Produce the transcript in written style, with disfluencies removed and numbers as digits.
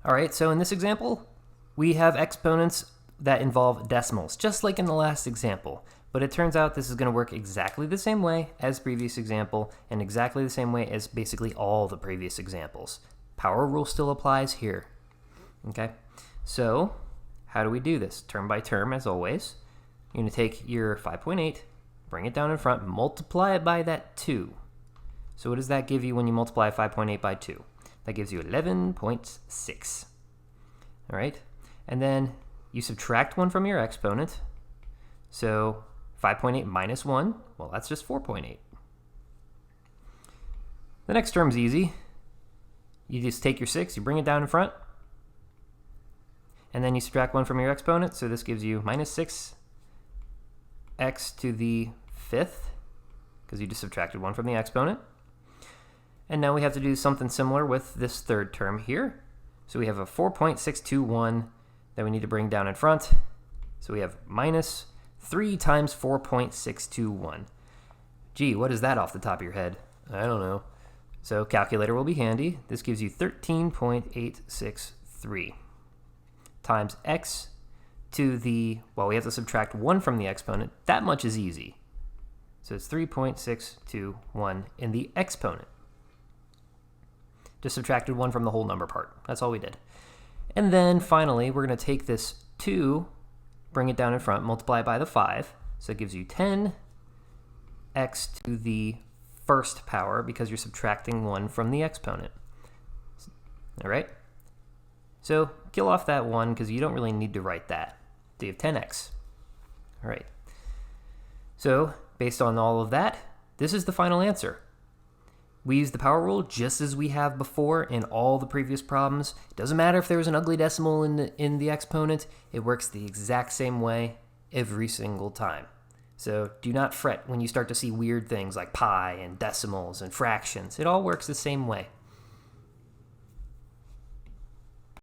All right, so in this example, we have exponents that involve decimals, just like in the last example. But it turns out this is going to work exactly the same way as previous example and exactly the same way as basically all the previous examples. Power rule still applies here. Okay, so how do we do this? Term by term, as always. You're going to take your 5.8, bring it down in front, multiply it by that 2. So what does that give you when you multiply 5.8 by 2? That gives you 11.6. All right, and then you subtract 1 from your exponent. So 5.8 minus 1, well, that's just 4.8. The next term's easy. You just take your 6, you bring it down in front, and then you subtract 1 from your exponent. So this gives you minus 6x to the 5th, because you just subtracted 1 from the exponent. And now we have to do something similar with this third term here. So we have a 4.621 that we need to bring down in front. So we have minus 3 times 4.621. Gee, what is that off the top of your head? I don't know. So calculator will be handy. This gives you 13.863 times x to the, well, we have to subtract 1 from the exponent. That much is easy. So it's 3.621 in the exponent. Just subtracted 1 from the whole number part. That's all we did. And then finally, we're going to take this 2, bring it down in front, multiply it by the 5. So it gives you 10x to the first power because you're subtracting 1 from the exponent. All right? So kill off that 1 because you don't really need to write that. So you have 10x. All right. So based on all of that, this is the final answer. We use the power rule just as we have before in all the previous problems. It doesn't matter if there was an ugly decimal in the exponent. It works the exact same way every single time. So do not fret when you start to see weird things like pi and decimals and fractions. It all works the same way.